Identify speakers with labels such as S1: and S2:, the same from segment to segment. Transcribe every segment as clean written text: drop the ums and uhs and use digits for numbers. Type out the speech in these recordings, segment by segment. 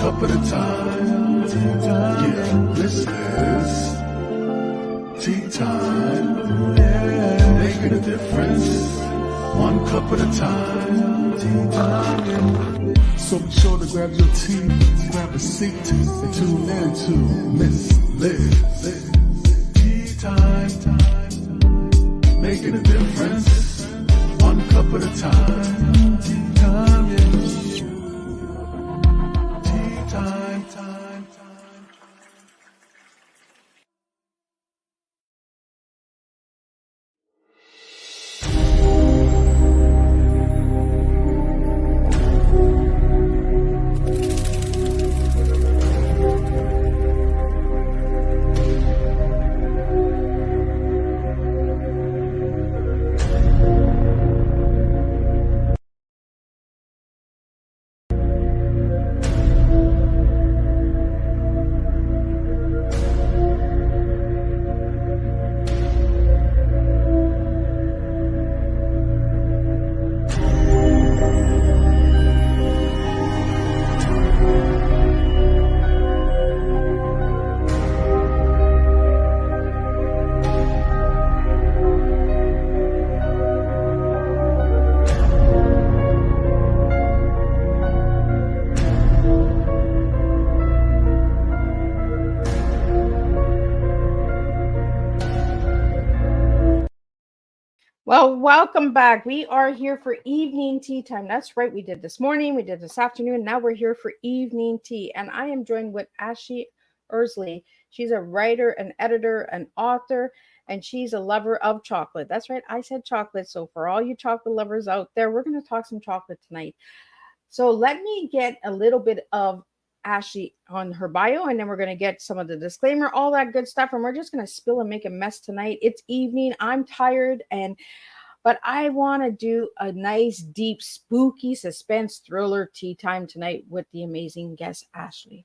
S1: cup at a time. Yeah, this is tea time. Yeah, making a difference. One cup at a time. Tea time. So be sure to grab your tea, grab a seat, and tune in to Miss Liz. Tea time. Making a difference. One cup at a time. Tea time, yeah. Tea time.
S2: Well, welcome back. We are here for evening tea time. That's right. We did this morning, we did this afternoon. Now we're here for evening tea. And I am joined with Ashley Earley. She's a writer, an editor, an author, and she's a lover of chocolate. That's right. I said chocolate. So for all you chocolate lovers out there, we're going to talk some chocolate tonight. So let me get a little bit of Ashley on her bio, and then we're going to get some of the disclaimer, all that good stuff. And we're just going to spill and make a mess tonight. It's evening. I'm tired, but I want to do a nice, deep, spooky suspense thriller tea time tonight with the amazing guest, Ashley.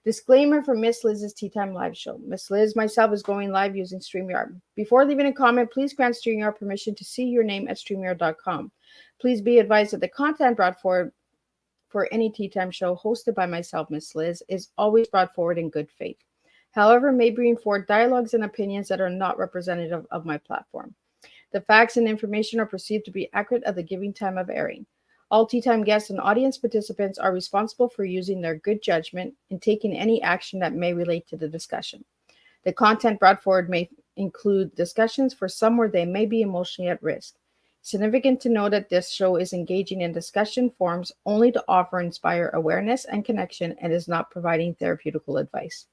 S2: Disclaimer for Miss Liz's Tea Time live show. Miss Liz, myself, is going live using StreamYard. Before leaving a comment, please grant StreamYard permission to see your name at StreamYard.com. Please be advised that the content brought forward for any Tea Time show hosted by myself, Miss Liz, is always brought forward in good faith. However, may bring forward dialogues and opinions that are not representative of my platform. The facts and information are perceived to be accurate at the given time of airing. All Tea Time guests and audience participants are responsible for using their good judgment in taking any action that may relate to the discussion. The content brought forward may include discussions for some where they may be emotionally at risk. Significant to know that this show is engaging in discussion forums only to offer and inspire awareness and connection and is not providing therapeutical advice.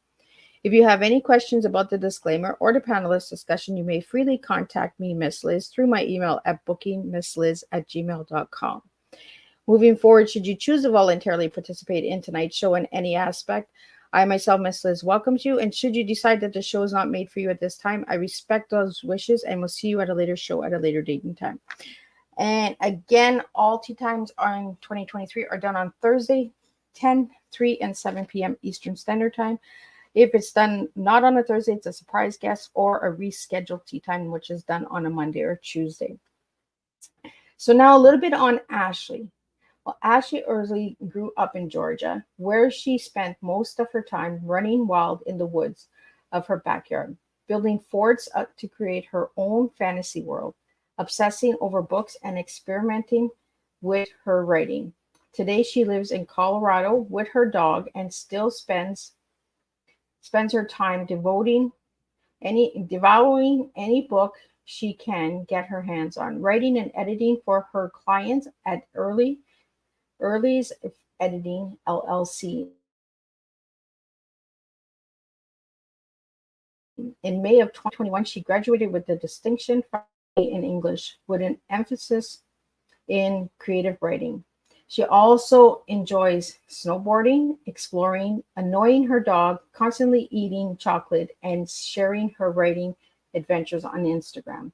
S2: If you have any questions about the disclaimer or the panelist discussion, you may freely contact me, Miss Liz, through my email at bookingmissliz@gmail.com. Moving forward, should you choose to voluntarily participate in tonight's show in any aspect, I myself, Miss Liz, welcomes you. And should you decide that the show is not made for you at this time, I respect those wishes and will see you at a later show at a later date and time. And again, all tea times in 2023 are done on Thursday, 10, 3, and 7 p.m. Eastern Standard Time. If it's done not on a Thursday, it's a surprise guest or a rescheduled tea time, which is done on a Monday or Tuesday. So now a little bit on Ashley. Well, Ashley Earley grew up in Georgia, where she spent most of her time running wild in the woods of her backyard, building forts up to create her own fantasy world, obsessing over books and experimenting with her writing. Today, she lives in Colorado with her dog and still spends her time devouring any book she can get her hands on, writing and editing for her clients at Earley's Editing LLC. In May of 2021, she graduated with a distinction in English with an emphasis in creative writing. She also enjoys snowboarding, exploring, annoying her dog, constantly eating chocolate, and sharing her writing adventures on Instagram.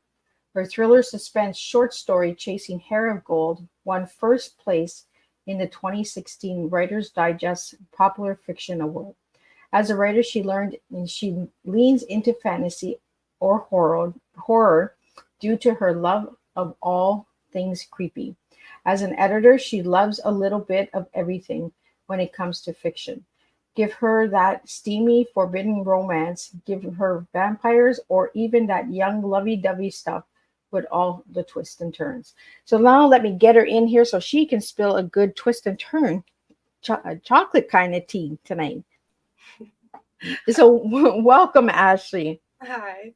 S2: Her thriller suspense short story, Chasing Hair of Gold, won first place in the 2016 Writer's Digest Popular Fiction Award. As a writer, she leans into fantasy or horror due to her love of all things creepy. As an editor, she loves a little bit of everything when it comes to fiction. Give her that steamy, forbidden romance. Give her vampires or even that young, lovey-dovey stuff with all the twists and turns. So now let me get her in here so she can spill a good twist and turn chocolate kind of tea tonight. So welcome, Ashley.
S3: Hi.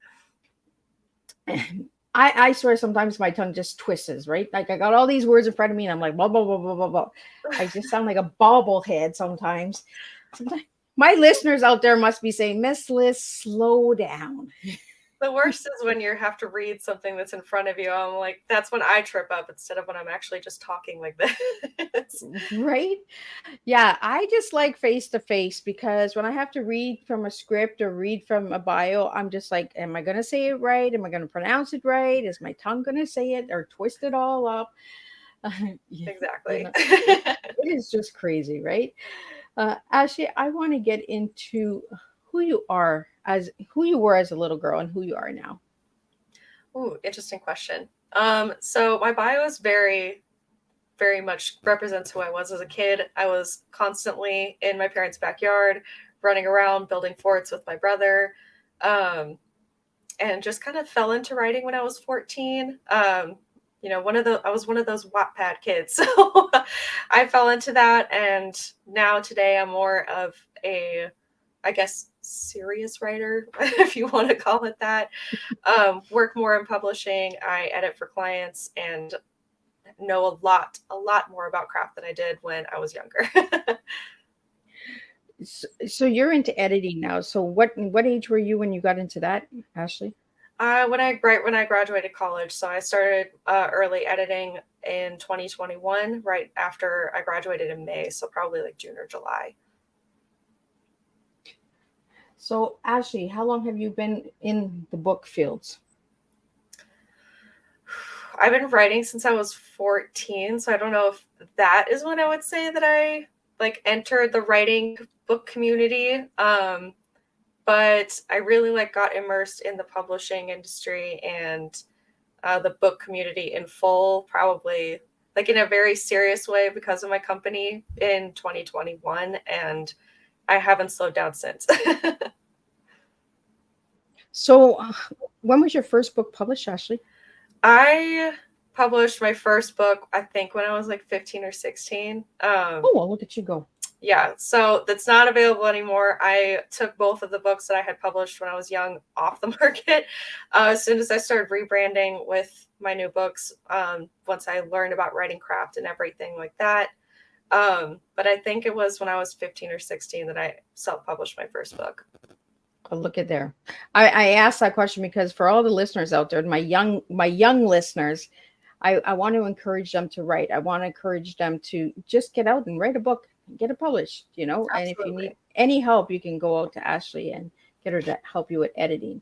S2: I swear sometimes my tongue just twists, right? Like I got all these words in front of me and I'm like, blah, blah, blah, blah, blah, blah. I just sound like a bobblehead sometimes. Sometimes my listeners out there must be saying, Miss Liz, slow down.
S3: The worst is when you have to read something that's in front of you. I'm like, that's when I trip up instead of when I'm actually just talking like this.
S2: Right? Yeah, I just like face to face because when I have to read from a script or read from a bio, I'm just like, am I going to say it right? Am I going to pronounce it right? Is my tongue going to say it or twist it all up?
S3: Exactly.
S2: It is just crazy, right? Ashley, I want to get into who you were as a little girl and who you are now.
S3: Ooh, interesting question. So my bio is very, very much represents who I was as a kid. I was constantly in my parents' backyard, running around, building forts with my brother, and just kind of fell into writing when I was 14. I was one of those Wattpad kids, so I fell into that, and now today I'm more of a, I guess, serious writer, if you want to call it that. Work more in publishing. I edit for clients and know a lot more about craft than I did when I was younger.
S2: So you're into editing now. So what age were you when you got into that, Ashley?
S3: When I graduated college, so I started early editing in 2021, right after I graduated in May, so probably like June or July.
S2: So Ashley, how long have you been in the book fields?
S3: I've been writing since I was 14, so I don't know if that is when I would say that I like entered the writing book community. But I really like got immersed in the publishing industry and the book community in full, probably like in a very serious way because of my company in 2021, and I haven't slowed down since.
S2: So when was your first book published, Ashley?
S3: I published my first book, I think, when I was like 15 or 16.
S2: Oh, well, look at you go.
S3: Yeah, so that's not available anymore. I took both of the books that I had published when I was young off the market as soon as I started rebranding with my new books, once I learned about writing craft and everything like that. But I think it was when I was 15 or 16 that I self-published my first book.
S2: Oh, look at there. I asked that question because for all the listeners out there, my young listeners, I want to encourage them to write. I want to encourage them to just get out and write a book, get it published, and if you need any help, you can go out to Ashley and get her to help you with editing.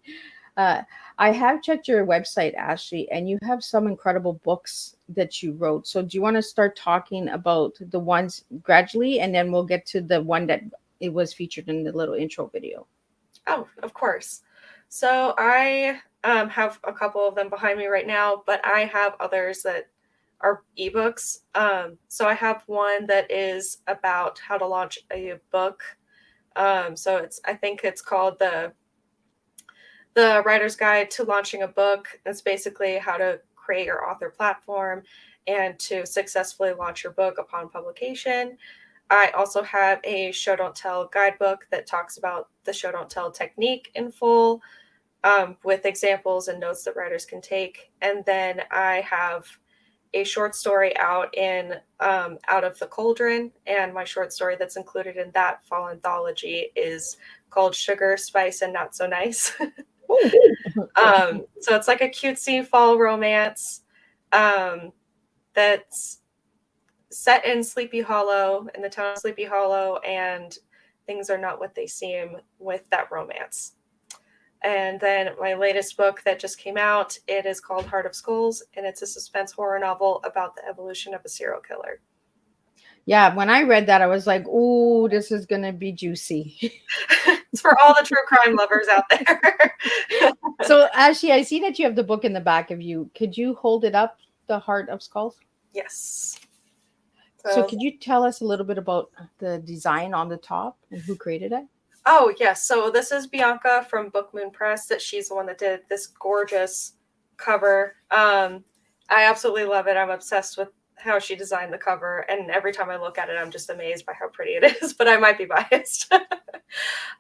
S2: I have checked your website, Ashley, and you have some incredible books that you wrote. So do you want to start talking about the ones gradually, and then we'll get to the one that it was featured in the little intro video?
S3: Oh, of course. So I have a couple of them behind me right now, but I have others that are ebooks. So I have one that is about how to launch a book. I think it's called the Writer's Guide to Launching a Book. It's basically how to create your author platform and to successfully launch your book upon publication. I also have a show don't tell guidebook that talks about the show don't tell technique in full, with examples and notes that writers can take. And then I have a short story out in Out of the Cauldron, and my short story that's included in that fall anthology is called Sugar, Spice, and Not So Nice. So it's like a cutesy fall romance that's set in Sleepy Hollow, in the town of Sleepy Hollow, and things are not what they seem with that romance. And then my latest book that just came out, it is called Heart of Skulls, and it's a suspense horror novel about the evolution of a serial killer.
S2: Yeah, when I read that, I was like, "Ooh, this is gonna be juicy."
S3: It's for all the true crime lovers out there.
S2: So, Ashley, I see that you have the book in the back of you. Could you hold it up, The Heart of Skulls?
S3: Yes.
S2: So could you tell us a little bit about the design on the top and who created it?
S3: Oh, yes. So this is Bianca from Book Moon Press. That she's the one that did this gorgeous cover. I absolutely love it. I'm obsessed with how she designed the cover, and every time I look at it, I'm just amazed by how pretty it is, but I might be biased.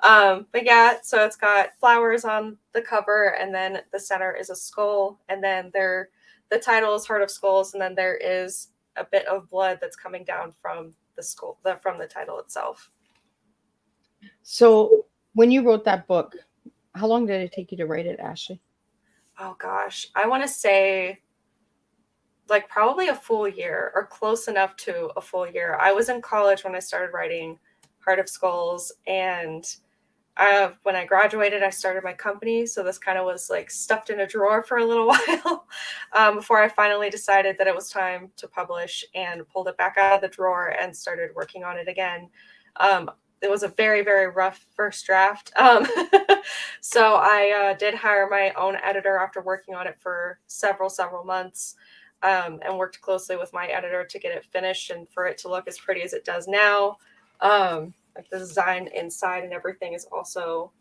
S3: But yeah, so it's got flowers on the cover, and then the center is a skull, and then the title is Heart of Skulls, and then there is a bit of blood that's coming down from the skull, from the title itself.
S2: So when you wrote that book, how long did it take you to write it, Ashley?
S3: Oh gosh, I want to say like probably a full year, or close enough to a full year. I was in college when I started writing Heart of Skulls, and when I graduated, I started my company. So this kind of was like stuffed in a drawer for a little while before I finally decided that it was time to publish, and pulled it back out of the drawer and started working on it again. It was a very, very rough first draft. So I did hire my own editor after working on it for several months, and worked closely with my editor to get it finished and for it to look as pretty as it does now. Like the design inside and everything is also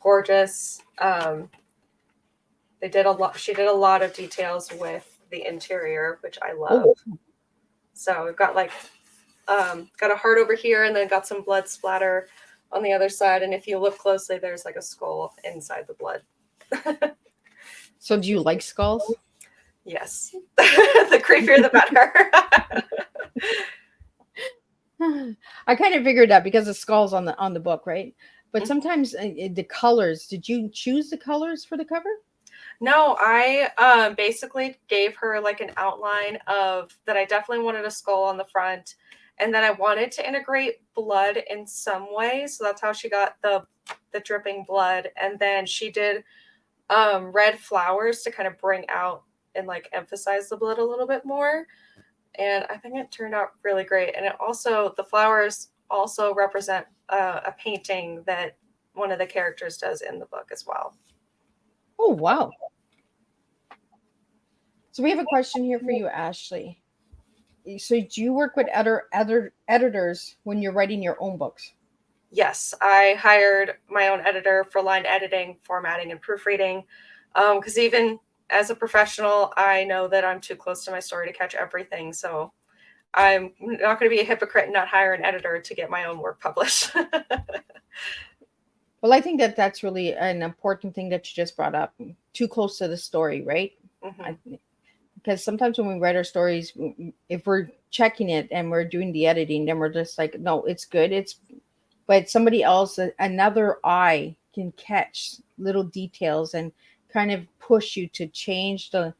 S3: gorgeous. She did a lot of details with the interior, which I love. Oh. So we've got like got a heart over here, and then got some blood splatter on the other side. And if you look closely, there's like a skull inside the blood.
S2: So do you like skulls?
S3: Yes. The creepier, the better.
S2: I kind of figured that because of skulls on the book, right? But sometimes the colors, did you choose the colors for the cover?
S3: No, I basically gave her like an outline of that. I definitely wanted a skull on the front, and then I wanted to integrate blood in some way. So that's how she got the dripping blood. And then she did red flowers to kind of bring out and like emphasize the blood a little bit more. And I think it turned out really great. And the flowers also represent a painting that one of the characters does in the book as well.
S2: Oh, wow. So we have a question here for you, Ashley. So do you work with other editors when you're writing your own books?
S3: Yes, I hired my own editor for line editing, formatting, and proofreading. Because even as a professional, I know that I'm too close to my story to catch everything. So I'm not going to be a hypocrite and not hire an editor to get my own work published.
S2: Well, I think that's really an important thing that you just brought up. Too close to the story, right? Mm-hmm. Because sometimes when we write our stories, if we're checking it and we're doing the editing, then we're just like, no, it's good. But somebody else, another eye can catch little details and kind of push you to change the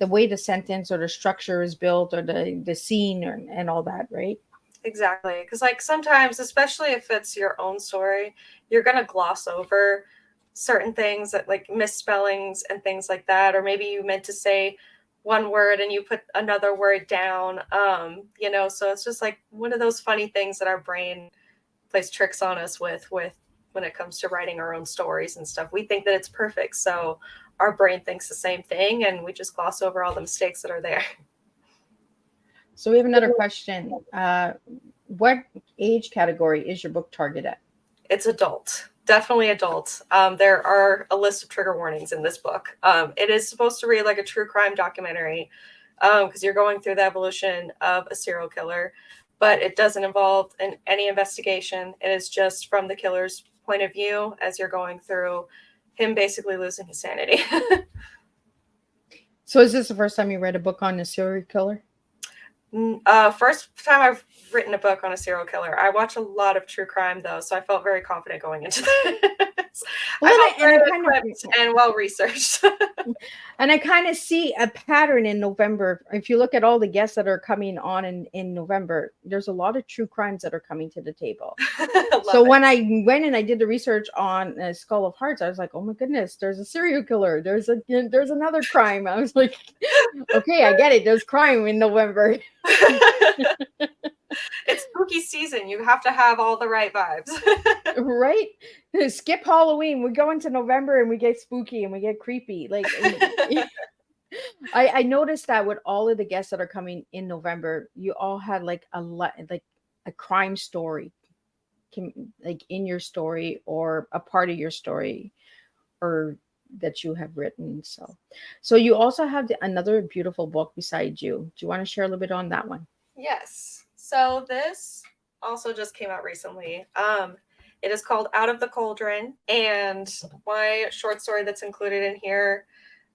S2: way the sentence or the structure is built, or the scene and all that, right?
S3: Exactly. Because like sometimes, especially if it's your own story, you're going to gloss over certain things, that like misspellings and things like that. Or maybe you meant to say one word and you put another word down, so it's just like one of those funny things that our brain plays tricks on us with when it comes to writing our own stories and stuff. We think that it's perfect. So our brain thinks the same thing, and we just gloss over all the mistakes that are there.
S2: So we have another question. What age category is your book targeted at?
S3: It's adult. Definitely adult. There are a list of trigger warnings in this book. It is supposed to read like a true crime documentary, because you're going through the evolution of a serial killer, but it doesn't involve any investigation. It is just from the killer's point of view as you're going through him basically losing his sanity.
S2: So is this the first time you read a book on a serial killer?
S3: First time I've written a book on a serial killer. I watch a lot of true crime though, so I felt very confident going into this. And well researched.
S2: And I kind of see a pattern in November. If you look at all the guests that are coming on in November, there's a lot of true crimes that are coming to the table. So when I went and I did the research on Skull of Hearts, I was like, oh my goodness, there's a serial killer. There's another crime. I was like, okay, I get it. There's crime in November.
S3: It's spooky season. You have to have all the right vibes.
S2: Right? Skip Halloween. We go into November and we get spooky and we get creepy. Like, I noticed that with all of the guests that are coming in November, you all had like like a crime story, like in your story or a part of your story or that you have written. So you also have another beautiful book beside you. Do you want to share a little bit on that one?
S3: Yes. So this also just came out recently. It is called Out of the Cauldron, and my short story that's included in here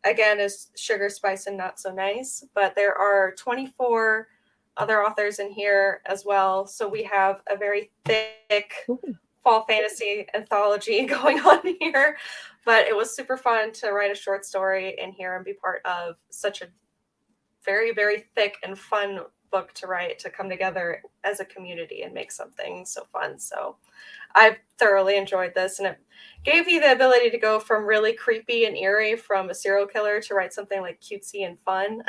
S3: again is Sugar, Spice, and Not So Nice. But there are 24 other authors in here as well. So we have a very thick
S2: Ooh.
S3: fall fantasy anthology going on here. But it was super fun to write a short story in here and be part of such a very, very thick and fun book to write, to come together as a community and make something so fun. So I've thoroughly enjoyed this, and it gave me the ability to go from really creepy and eerie from a serial killer to write something like cutesy and fun.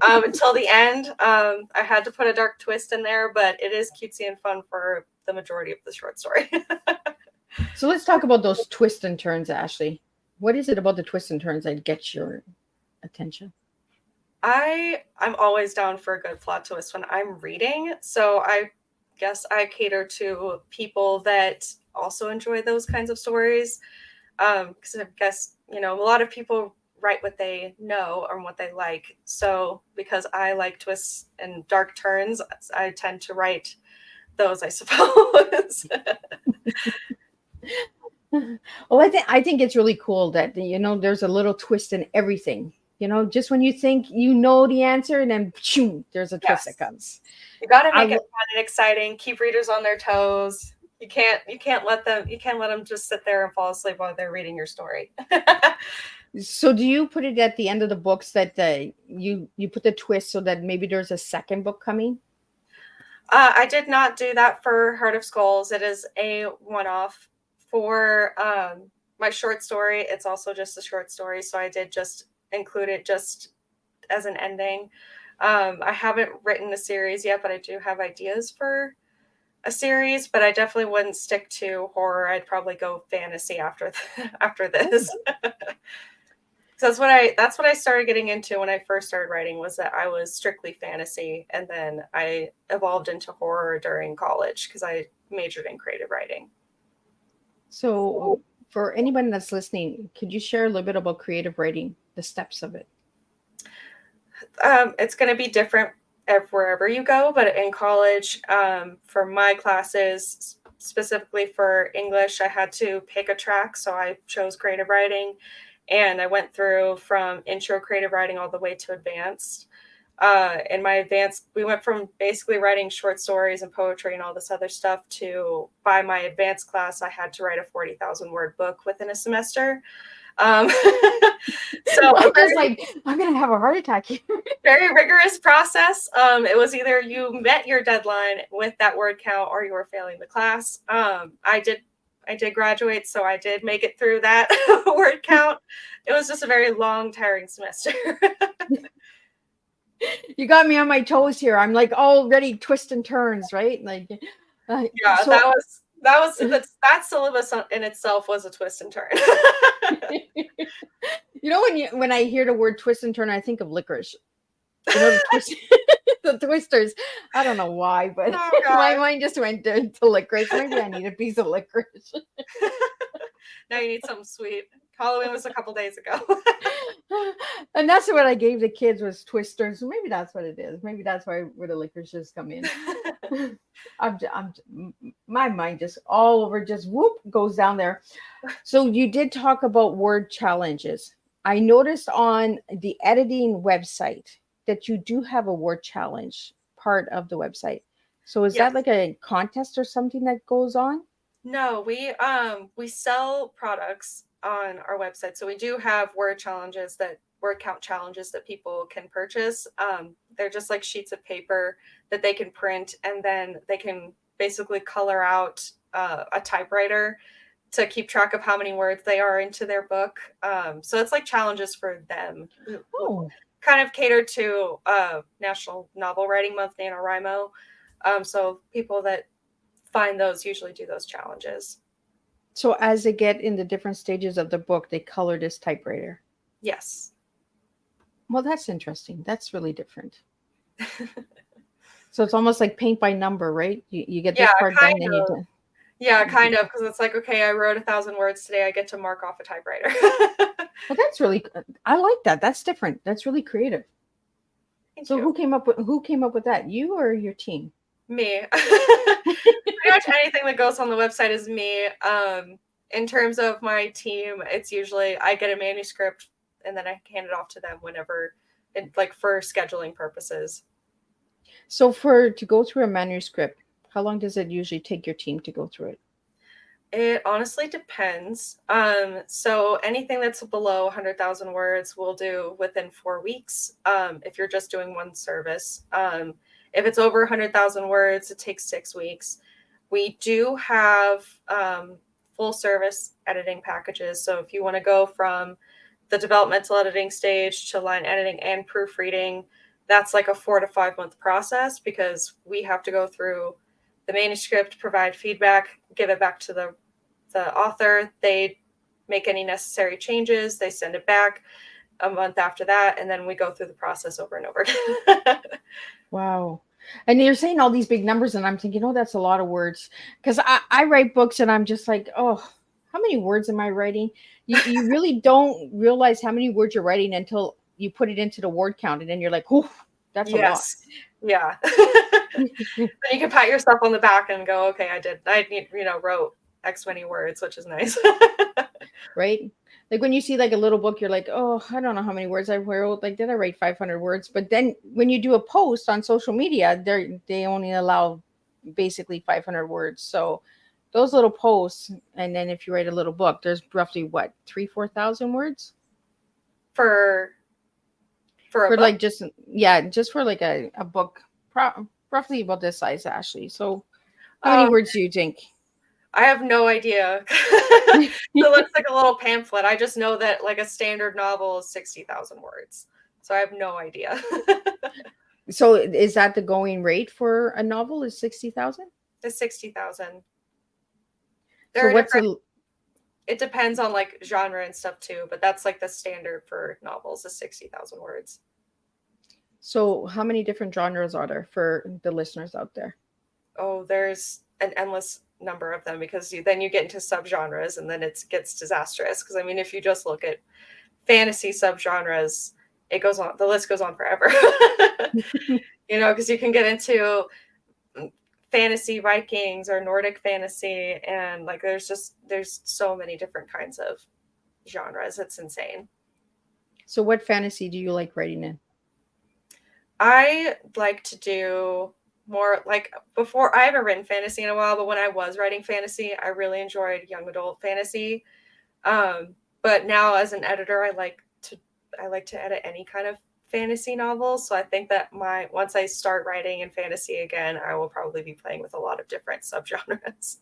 S3: Until the end, I had to put a dark twist in there, but it is cutesy and fun for the majority of the short story.
S2: So let's talk about those twists and turns, Ashley. What is it about the twists and turns that gets your attention?
S3: I'm always down for a good plot twist when I'm reading, so I guess I cater to people that also enjoy those kinds of stories. Because I guess, a lot of people write what they know or what they like. So because I like twists and dark turns, I tend to write those, I suppose.
S2: Well, I think it's really cool that there's a little twist in everything. Just when you think you know the answer, and then pshoo, there's a twist that
S3: Yes.
S2: comes.
S3: You got to
S2: I
S3: make it fun and exciting. Keep readers on their toes. You can't let them just sit there and fall asleep while they're reading your story.
S2: So do you put it at the end of the books that you put the twist so that maybe there's a second book coming?
S3: I did not do that for Heart of Skulls. It is a one-off. For my short story, it's also just a short story, so I did just include it just as an ending. I haven't written a series yet, but I do have ideas for a series, but I definitely wouldn't stick to horror. I'd probably go fantasy after this. So that's what I started getting into when I first started writing, was that I was strictly fantasy, and then I evolved into horror during college because I majored in creative writing.
S2: So for anyone that's listening, could you share a little bit about creative writing, the steps of it?
S3: It's going to be different wherever you go, but in college, for my classes, specifically for English, I had to pick a track, so I chose creative writing, and I went through from intro creative writing all the way to advanced. In my advanced, we went from basically writing short stories and poetry and all this other stuff to, by my advanced class, I had to write a 40,000 word book within a semester. So
S2: I was like, I'm gonna have a heart attack here.
S3: Very rigorous process. It was either you met your deadline with that word count or you were failing the class. I did graduate, so I did make it through that word count. It was just a very long, tiring semester.
S2: You got me on my toes here. I'm like already twist and turns, right? Like,
S3: Yeah,
S2: so
S3: that syllabus in itself was a twist and turn.
S2: when I hear the word twist and turn, I think of licorice. The twist, the twisters. I don't know why, but my mind just went to licorice. Maybe I need a piece of licorice.
S3: Now you need something sweet. Halloween was a couple days ago.
S2: And that's what I gave the kids, was twisters. Maybe that's what it is. Maybe that's where the licorices come in. My mind just all over, just whoop, goes down there. So you did talk about word challenges. I noticed on the editing website that you do have a word challenge part of the website. So is that like a contest or something that goes on?
S3: No, we sell products on our website. So we do have word count challenges that people can purchase. They're just like sheets of paper that they can print, and then they can basically color out a typewriter to keep track of how many words they are into their book. So it's like challenges for them.
S2: Oh.
S3: Kind of catered to National Novel Writing Month, NaNoWriMo. So people that find those usually do those challenges.
S2: So as they get in the different stages of the book, they color this typewriter.
S3: Yes.
S2: Well, that's interesting. That's really different. So it's almost like paint by number, right? You get
S3: Yeah,
S2: this part done,
S3: kind
S2: then you
S3: of.
S2: do.
S3: Yeah, kind of, because it's like, okay, I wrote 1,000 words today. I get to mark off a typewriter.
S2: Well, that's really. I like that. That's different. That's really creative.
S3: Thank
S2: So
S3: you.
S2: who came up with that? You or your team?
S3: Me. Pretty much anything that goes on the website is me. In terms of my team, it's usually I get a manuscript and then I hand it off to them whenever, like for scheduling purposes.
S2: So for to go through a manuscript, how long does it usually take your team to go through it?
S3: It honestly depends. So anything that's below 100,000 words, we'll do within 4 weeks. If you're just doing one service, if it's over 100,000 words, it takes 6 weeks. We do have full service editing packages. So if you want to go from the developmental editing stage to line editing and proofreading, that's like a 4 to 5 month process because we have to go through the manuscript, provide feedback, give it back to the author. They make any necessary changes. They send it back a month after that, and then we go through the process over and over again.
S2: Wow. And you're saying all these big numbers, and I'm thinking, oh, that's a lot of words. Because I write books, and I'm just like, oh, how many words am I writing? You really don't realize how many words you're writing until you put it into the word count, and then you're like, oh, that's a lot.
S3: Yes. Yeah. Then you can pat yourself on the back and go, okay, wrote X many words, which is nice.
S2: Right? Like when you see like a little book, you're like, oh, I don't know how many words I wrote. Like, did I write 500 words? But then when you do a post on social media, they only allow basically 500 words. So those little posts, and then if you write a little book, there's roughly what 4,000 words
S3: for a
S2: for
S3: book.
S2: like just for like a book, roughly about this size, Ashley. So how many words do you think?
S3: I have no idea. It looks like a little pamphlet. I just know that like a standard novel is 60,000 words. So I have no idea.
S2: So is that the going rate for a novel? Is 60,000?
S3: It's 60,000.
S2: So
S3: There are
S2: what's
S3: different,
S2: a
S3: it depends on like genre and stuff too, but that's like the standard for novels is 60,000 words.
S2: So how many different genres are there for the listeners out there?
S3: Oh, there's an endless number of them because then you get into subgenres and then it gets disastrous. Because I mean, if you just look at fantasy subgenres, it goes on. The list goes on forever. Because you can get into fantasy Vikings or Nordic fantasy, and like there's so many different kinds of genres. It's insane.
S2: So what fantasy do you like writing in?
S3: I like to do more like before. I haven't written fantasy in a while, but when I was writing fantasy, I really enjoyed young adult fantasy. But now as an editor, I like to edit any kind of fantasy novels. So I think that once I start writing in fantasy again, I will probably be playing with a lot of different subgenres.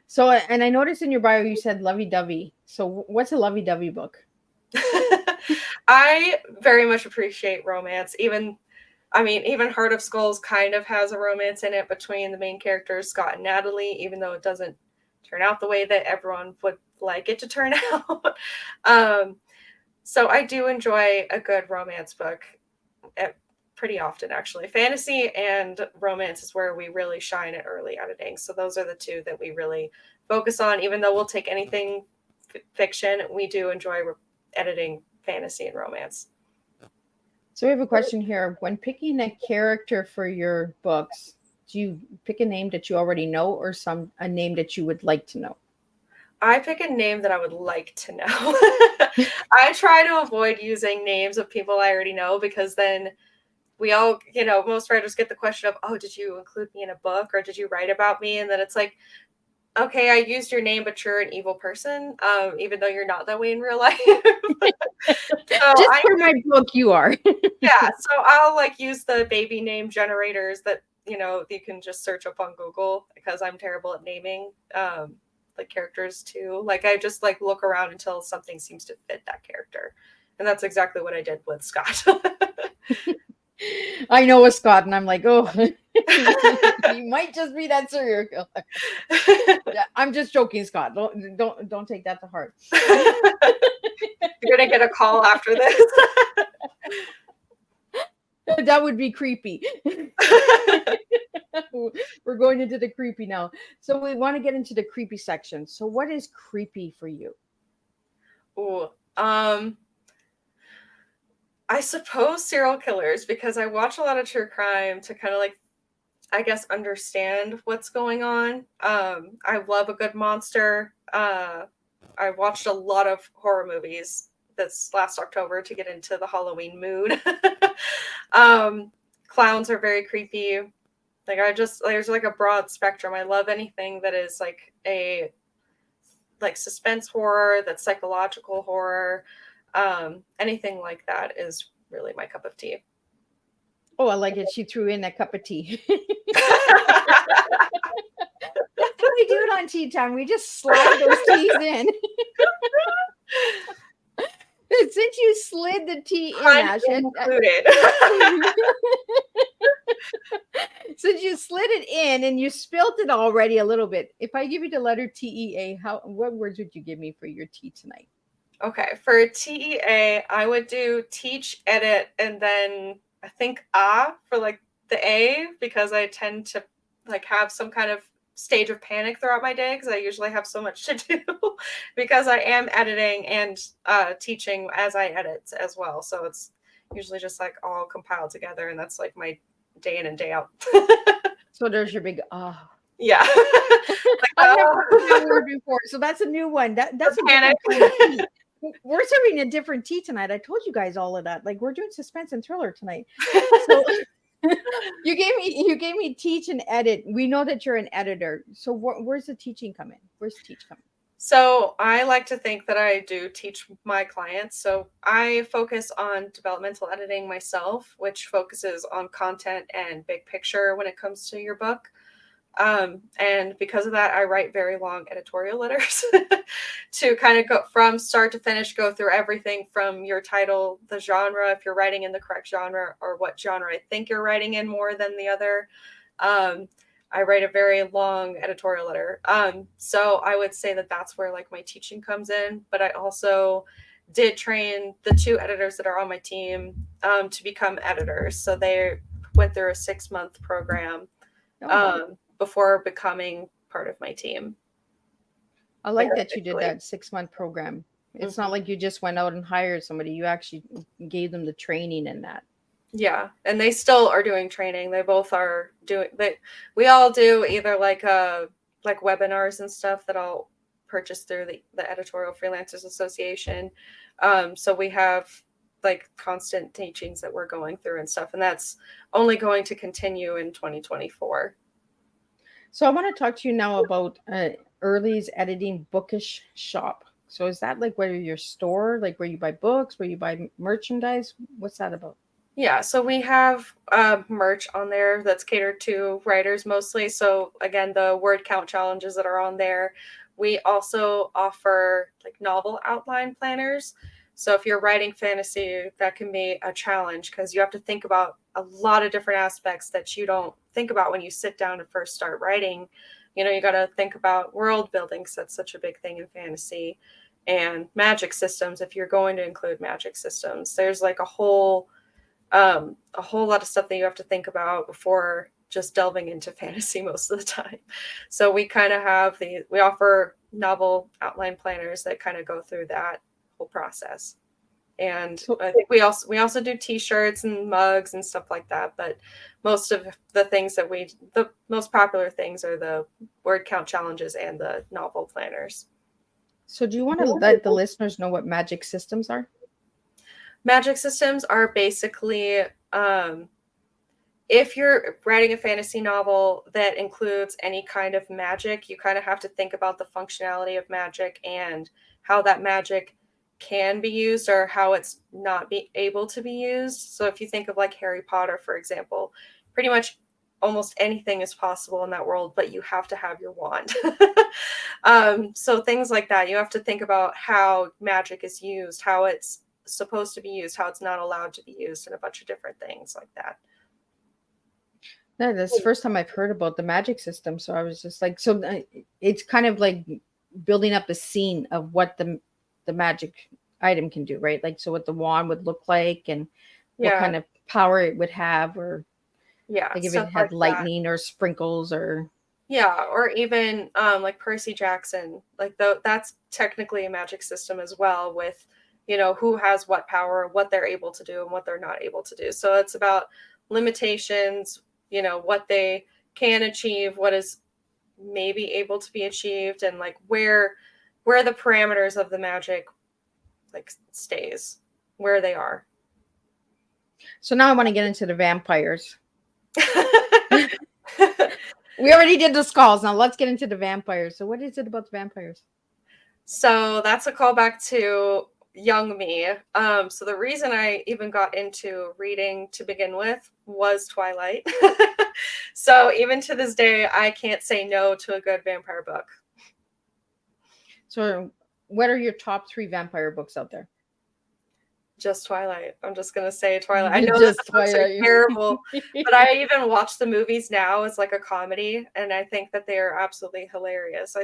S2: So and I noticed in your bio you said lovey-dovey. So what's a lovey-dovey book?
S3: I very much appreciate romance. Even Heart of Skulls kind of has a romance in it between the main characters, Scott and Natalie, even though it doesn't turn out the way that everyone would like it to turn out. So I do enjoy a good romance book pretty often, actually. Fantasy and romance is where we really shine at Early Editing. So those are the two that we really focus on. Even though we'll take anything fiction, we do enjoy editing fantasy and romance.
S2: So we have a question here. When picking a character for your books, do you pick a name that you already know or a name that you would like to know?
S3: I pick a name that I would like to know. I try to avoid using names of people I already know because then we all, most writers get the question of, oh, did you include me in a book or did you write about me? And then it's like, okay, I used your name, but you're an evil person, even though you're not that way in real life.
S2: Just for my book, you are.
S3: Yeah, so I'll use the baby name generators that, you can just search up on Google because I'm terrible at naming characters too. I just look around until something seems to fit that character. And that's exactly what I did with Scott.
S2: I know a Scott, and I'm like, oh, you might just be that serial killer. I'm just joking, Scott. Don't take that to heart.
S3: You're gonna get a call after this.
S2: That would be creepy. We're going into the creepy now. So we want to get into the creepy section. So what is creepy for you?
S3: Ooh, I suppose serial killers, because I watch a lot of true crime to kind of like, I guess, understand what's going on. I love a good monster. I watched a lot of horror movies this last October to get into the Halloween mood. Clowns are very creepy. Like there's like a broad spectrum. I love anything that is like a like suspense horror, that's psychological horror. Anything like that is really my cup of tea.
S2: Oh, I like it. She threw in a cup of tea. That's how we do it on tea time. We just slide those teas in. Since you slid the tea in, Ash,
S3: included.
S2: Since you slid it in and you spilt it already a little bit, if I give you the letter TEA, what words would you give me for your tea tonight?
S3: Okay, for TEA, I would do teach, edit, and then I think for like the A, because I tend to like have some kind of stage of panic throughout my day because I usually have so much to do because I am editing and teaching as I edit as well. So it's usually just like all compiled together, and that's like my day in and day out.
S2: So there's your big
S3: Yeah.
S2: Like, I've never heard that word before, so that's a new one. That's a
S3: panic.
S2: Tea. We're serving a different tea tonight. I told you guys all of that. Like, we're doing suspense and thriller tonight. So you gave me teach and edit. We know that you're an editor. So where's the teaching come in? Where's teach come in?
S3: So I like to think that I do teach my clients. So I focus on developmental editing myself, which focuses on content and big picture when it comes to your book. And because of that, I write very long editorial letters to kind of go from start to finish, go through everything from your title, the genre, if you're writing in the correct genre, or what genre I think you're writing in more than the other. I write a very long editorial letter. So I would say that that's where like my teaching comes in. But I also did train the 2 editors that are on my team to become editors. So they went through a 6-month program. Before becoming part of my team.
S2: I like that you did that 6-month program. It's not like you just went out and hired somebody. You actually gave them the training in that.
S3: Yeah, and they still are doing training. They both are doing. We all do either like webinars and stuff that I'll purchase through the Editorial Freelancers Association. So we have like constant teachings that we're going through and stuff, and that's only going to continue in 2024.
S2: So I want to talk to you now about Earley's Editing Bookish Shop. So is that like where your store, like where you buy books, where you buy merchandise? What's that about?
S3: Yeah, so we have merch on there that's catered to writers mostly. So again, the word count challenges that are on there. We also offer like novel outline planners. So if you're writing fantasy, that can be a challenge because you have to think about a lot of different aspects that you don't think about when you sit down and first start writing. You know, you got to think about world building because that's such a big thing in fantasy, and magic systems if you're going to include magic systems. There's like a whole lot of stuff that you have to think about before just delving into fantasy most of the time. So we kind of have we offer novel outline planners that kind of go through that whole process. And I think we also do t-shirts and mugs and stuff like that. But most of the things the most popular things are the word count challenges and the novel planners.
S2: So do you want to let the listeners know what magic systems are?
S3: Magic systems are basically, if you're writing a fantasy novel that includes any kind of magic, you kind of have to think about the functionality of magic and how that magic can be used or how it's not able to be used. So if you think of like Harry Potter, for example, pretty much almost anything is possible in that world, but you have to have your wand. So things like that, you have to think about how magic is used, how it's supposed to be used, how it's not allowed to be used, and a bunch of different things like that.
S2: No, that's the first time I've heard about the magic system. So I was just like, so it's kind of like building up a scene of what the magic item can do, right? Like, so what the wand would look like and what
S3: Yeah.
S2: kind of power it would have, or
S3: Yeah.
S2: like if it
S3: Stuff
S2: had
S3: like that.
S2: lightning or sprinkles or.
S3: Yeah, or even like Percy Jackson, like that's technically a magic system as well, with who has what power, what they're able to do, and what they're not able to do. So it's about limitations, what they can achieve, what is maybe able to be achieved, and like where the parameters of the magic like stays, where they are.
S2: So now I want to get into the vampires. We already did the skulls. Now let's get into the vampires. So what is it about the vampires?
S3: So that's a callback to young me. So the reason I even got into reading to begin with was Twilight. So even to this day, I can't say no to a good vampire book.
S2: So what are your top 3 vampire books out there?
S3: Just Twilight. I'm just gonna say Twilight. I know that
S2: Just
S3: the books are
S2: Twilight.
S3: terrible, but I even watch the movies now as like a comedy, and I think that they are absolutely hilarious.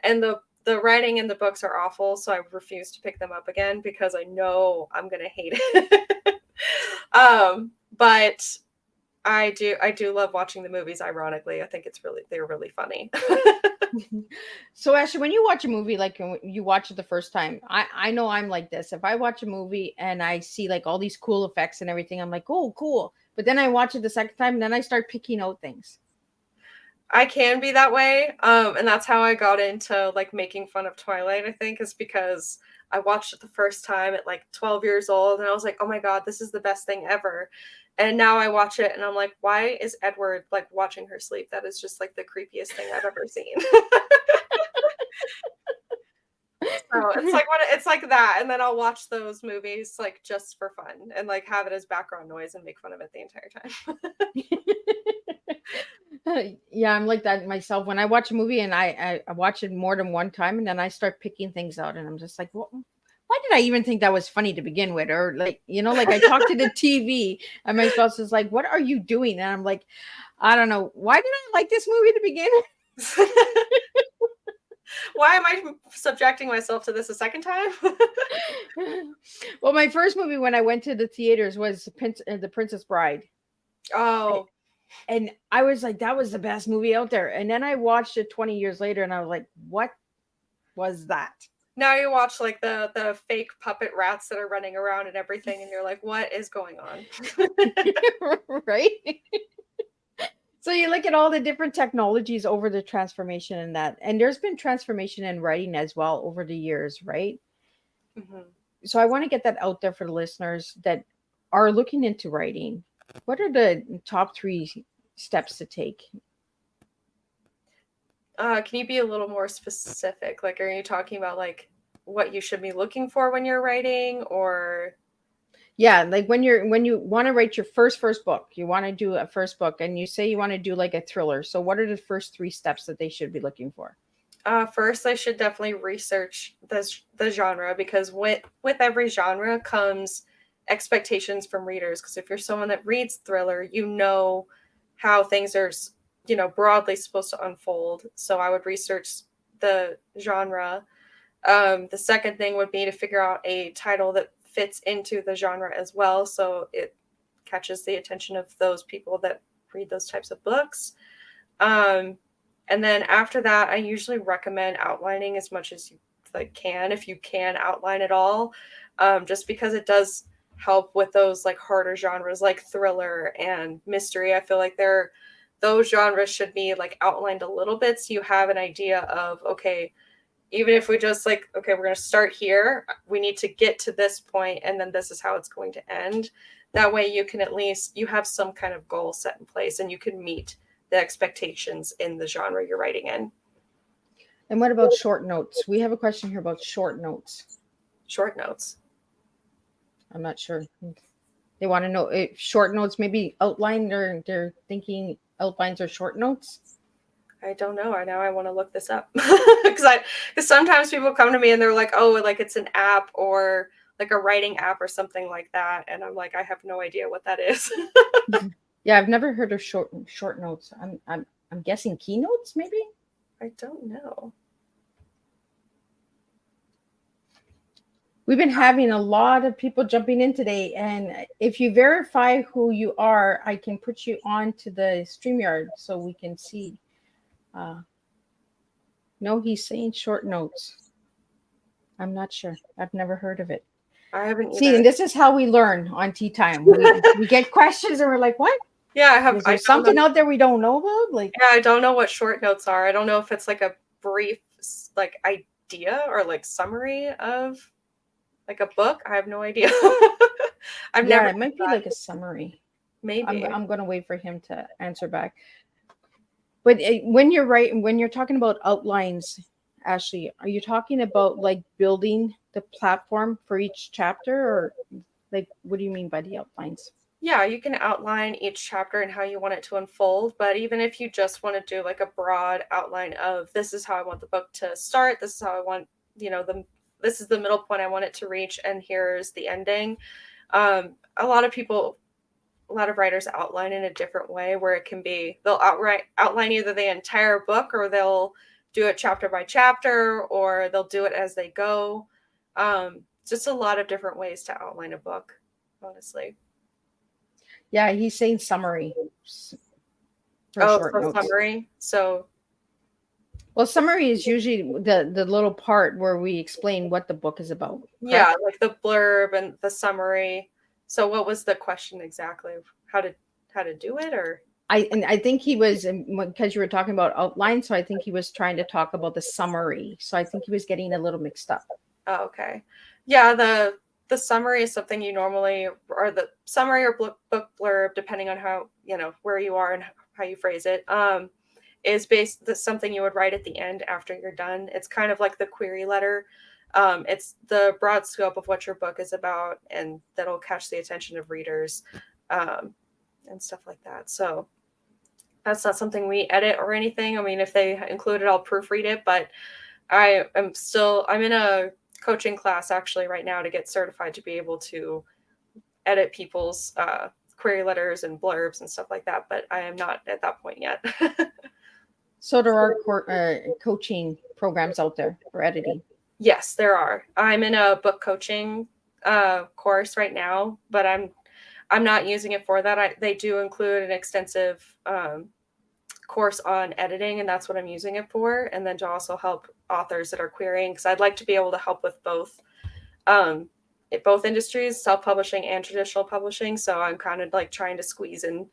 S3: And the writing in the books are awful, so I refuse to pick them up again because I know I'm gonna hate it. But I do love watching the movies. Ironically, I think they're really funny.
S2: So Ashley, when you watch a movie, like when you watch it the first time, I know I'm like this. If I watch a movie and I see like all these cool effects and everything, I'm like, oh, cool. But then I watch it the second time, and then I start picking out things.
S3: I can be that way. And that's how I got into like making fun of Twilight, I think, is because I watched it the first time at like 12 years old, and I was like, oh my God, this is the best thing ever. And now I watch it and I'm like, why is Edward like watching her sleep? That is just like the creepiest thing I've ever seen. So it's like that. And then I'll watch those movies like just for fun and like have it as background noise and make fun of it the entire time.
S2: Yeah, I'm like that myself. When I watch a movie and I watch it more than one time, and then I start picking things out, and I'm just like, well, why did I even think that was funny to begin with? Or like, like I talk to the TV, and my spouse is like, what are you doing? And I'm like, I don't know. Why did I like this movie to begin with?
S3: Why am I subjecting myself to this a second time?
S2: Well, my first movie when I went to the theaters was The Princess Bride.
S3: Oh.
S2: And I was like, that was the best movie out there. And then I watched it 20 years later, and I was like, what was that?
S3: Now you watch like the fake puppet rats that are running around and everything, and you're like, what is going on?
S2: Right? So you look at all the different technologies over the transformation in that. And there's been transformation in writing as well over the years, right?
S3: Mm-hmm.
S2: So I want to get that out there for the listeners that are looking into writing. What are the top 3 steps to take?
S3: Can you be a little more specific? Like, are you talking about like what you should be looking for when you're writing, or?
S2: Yeah, like when you want to write your first book, you want to do a first book, and you say you want to do like a thriller. So what are the first 3 steps that they should be looking for?
S3: First, I should definitely research the genre, because with every genre comes expectations from readers. Because if you're someone that reads thriller, you know how things are, broadly supposed to unfold. So I would research the genre. The second thing would be to figure out a title that fits into the genre as well, so it catches the attention of those people that read those types of books. And then after that, I usually recommend outlining as much as you can, if you can outline it all, just because it does help with those like harder genres like thriller and mystery. I feel like those genres should be like outlined a little bit, so you have an idea of, okay, even if we just like, okay, we're going to start here, we need to get to this point, and then this is how it's going to end. That way you can you have some kind of goal set in place, and you can meet the expectations in the genre you're writing in.
S2: And what about short notes? We have a question here about short notes.
S3: Short notes.
S2: I'm not sure. They want to know if short notes maybe outline they're thinking outlines or short notes.
S3: I don't know. Now I want to look this up because sometimes people come to me and they're like, oh, like it's an app or like a writing app or something like that, and I'm like, I have no idea what that is.
S2: Yeah, I've never heard of short notes. I'm guessing keynotes, maybe.
S3: I don't know.
S2: We've been having a lot of people jumping in today, and if you verify who you are, I can put you on to the StreamYard so we can see. No, he's saying short notes. I'm not sure. I've never heard of it.
S3: I haven't
S2: See,
S3: either.
S2: and this is how we learn on Tea Time. We get questions and we're like, what?
S3: Yeah,
S2: Is
S3: I
S2: there
S3: don't know.
S2: something out there we don't know about? Like,
S3: Yeah, I don't know what short notes are. I don't know if it's like a brief like idea or like summary of like a book. I have no idea. I've
S2: yeah,
S3: never
S2: it might be like a summary.
S3: maybe.
S2: I'm gonna wait for him to answer back. But when you're when you're talking about outlines, Ashley, are you talking about like building the platform for each chapter, or like what do you mean by the outlines?
S3: Yeah, you can outline each chapter and how you want it to unfold, but even if you just want to do like a broad outline of this is how I want the book to start, this is how I want, this is the middle point I want it to reach, and here's the ending. A lot of people, a lot of writers outline in a different way where it can be they'll outright outline either the entire book or they'll do it chapter by chapter or they'll do it as they go. Just a lot of different ways to outline a book, honestly.
S2: Yeah, he's saying summary for
S3: Oh,
S2: short
S3: so
S2: notes.
S3: summary. So
S2: Well, summary is usually the little part where we explain what the book is about.
S3: yeah,
S2: Correct?
S3: like the blurb and the summary. So what was the question exactly? How to do it or
S2: I think he was because you were talking about outline, so I think he was trying to talk about the summary. So I think he was getting a little mixed up.
S3: oh, okay. Yeah, the summary is something you normally or the summary or book blurb depending on how, where you are and how you phrase it. Is based that's something you would write at the end after you're done. It's kind of like the query letter. It's the broad scope of what your book is about, and that'll catch the attention of readers, and stuff like that. So that's not something we edit or anything. I mean, if they include it, I'll proofread it. But I'm in a coaching class actually right now to get certified to be able to edit people's query letters and blurbs and stuff like that. But I am not at that point yet.
S2: So there are coaching programs out there for editing.
S3: Yes, there are. I'm in a book coaching course right now, but I'm not using it for that. They do include an extensive course on editing, and that's what I'm using it for. And then to also help authors that are querying, because I'd like to be able to help with both industries, self-publishing and traditional publishing. So I'm kind of like trying to squeeze in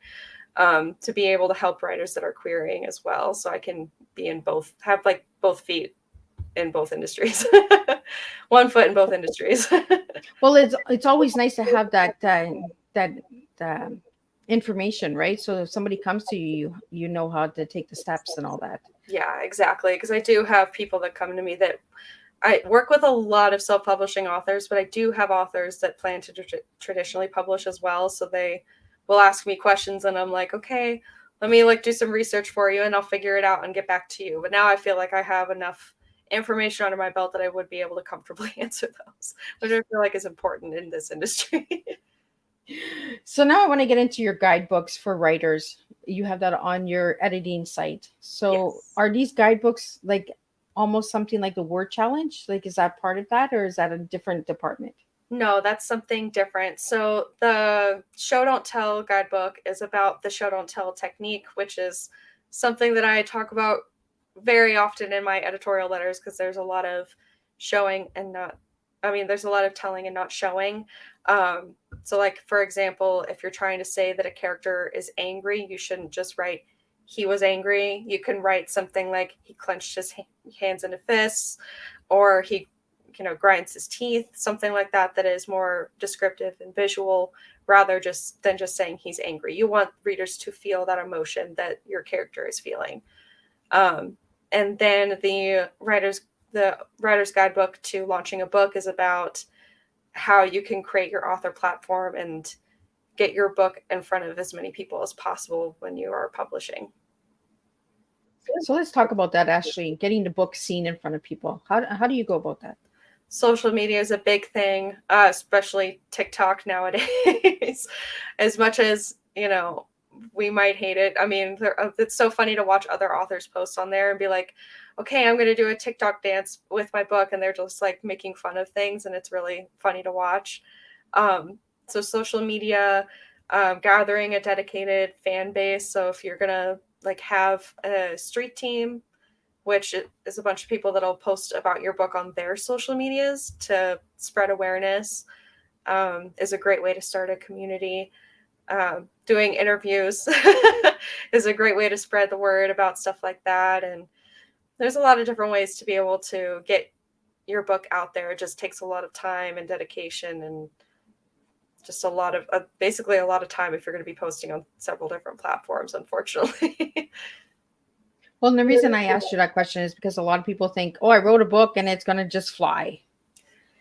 S3: to be able to help writers that are querying as well, so I can be in both, have like both feet in both industries, one foot in both industries.
S2: Well, it's always nice to have that information, right? So if somebody comes to you, you know how to take the steps and all that.
S3: Yeah, exactly. Because I do have people that come to me that I work with a lot of self-publishing authors, but I do have authors that plan to traditionally publish as well. So they will ask me questions and I'm like, okay, let me like do some research for you and I'll figure it out and get back to you. But now I feel like I have enough information under my belt that I would be able to comfortably answer those, which I feel like is important in this industry.
S2: So now I want to get into your guidebooks for writers. You have that on your editing site. So
S3: Yes.
S2: are these guidebooks like almost something like the word challenge? Like, is that part of that, or is that a different department?
S3: No, that's something different. So the show don't tell guidebook is about the show don't tell technique, which is something that I talk about very often in my editorial letters because there's a lot of showing and not, I mean, there's a lot of telling and not showing. So like, for example, if you're trying to say that a character is angry, you shouldn't just write he was angry. You can write something like he clenched his hands into fists, or he grinds his teeth, something like that, that is more descriptive and visual rather than just saying he's angry. You want readers to feel that emotion that your character is feeling. And then the writer's guidebook to launching a book is about how you can create your author platform and get your book in front of as many people as possible when you are publishing.
S2: So let's talk about that, Ashley. Getting the book seen in front of people. How do you go about that?
S3: Social media is a big thing, especially TikTok nowadays. As much as, we might hate it. I mean, it's so funny to watch other authors post on there and be like, okay, I'm going to do a TikTok dance with my book, and they're just like making fun of things, and it's really funny to watch. So social media, gathering a dedicated fan base. So if you're going to like have a street team, which is a bunch of people that'll post about your book on their social medias to spread awareness, is a great way to start a community. Doing interviews is a great way to spread the word about stuff like that. And there's a lot of different ways to be able to get your book out there. It just takes a lot of time and dedication, and just a lot of basically a lot of time if you're going to be posting on several different platforms, unfortunately.
S2: Well, and the reason I asked you that question is because a lot of people think, oh, I wrote a book and it's going to just fly.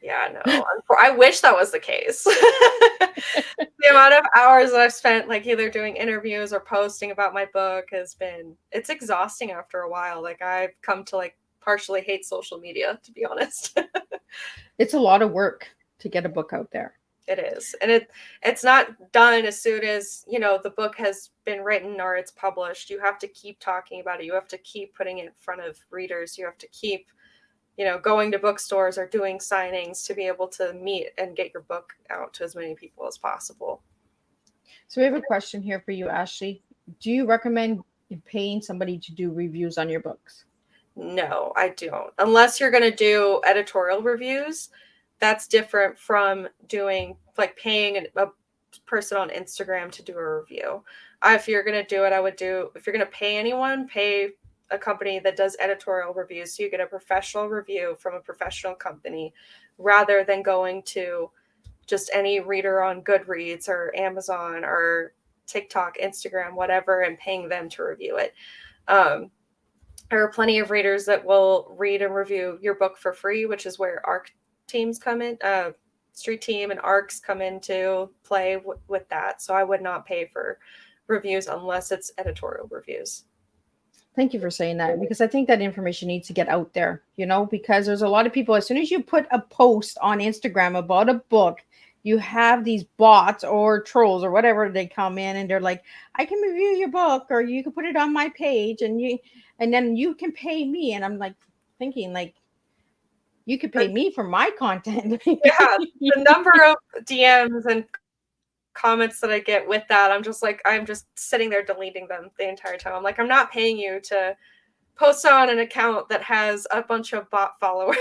S3: Yeah, no. I wish that was the case. The amount of hours that I've spent like either doing interviews or posting about my book it's exhausting after a while. Like I've come to like partially hate social media, to be honest.
S2: It's a lot of work to get a book out there.
S3: It is. And it's not done as soon as, the book has been written or it's published. You have to keep talking about it. You have to keep putting it in front of readers. You have to keep, going to bookstores or doing signings to be able to meet and get your book out to as many people as possible.
S2: So we have a question here for you, Ashley. Do you recommend paying somebody to do reviews on your books?
S3: No, I don't. Unless you're going to do editorial reviews. That's different from doing like paying a person on Instagram to do a review. If you're going to do it, if you're going to pay anyone, pay a company that does editorial reviews. So you get a professional review from a professional company rather than going to just any reader on Goodreads or Amazon or TikTok, Instagram, whatever, and paying them to review it. There are plenty of readers that will read and review your book for free, which is where ARC teams come in, street team and ARCs come into play with that. So I would not pay for reviews unless it's editorial reviews.
S2: Thank you for saying that, because I think that information needs to get out there, because there's a lot of people, as soon as you put a post on Instagram about a book, you have these bots or trolls or whatever, they come in and they're like, I can review your book, or you can put it on my page and then you can pay me. And I'm like thinking like, you could pay me for my content.
S3: Yeah, the number of DMs and comments that I get with that, I'm just sitting there deleting them the entire time. I'm like, I'm not paying you to post on an account that has a bunch of bot followers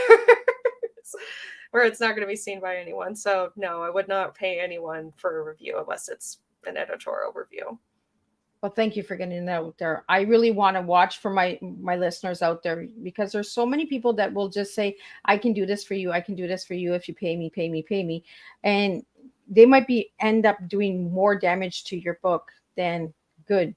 S3: where it's not going to be seen by anyone. So no, I would not pay anyone for a review unless it's an editorial review.
S2: Well, thank you for getting that out there. I really want to watch for my listeners out there, because there's so many people that will just say, I can do this for you. I can do this for you. If you pay me, pay me, pay me. And they might end up doing more damage to your book than good.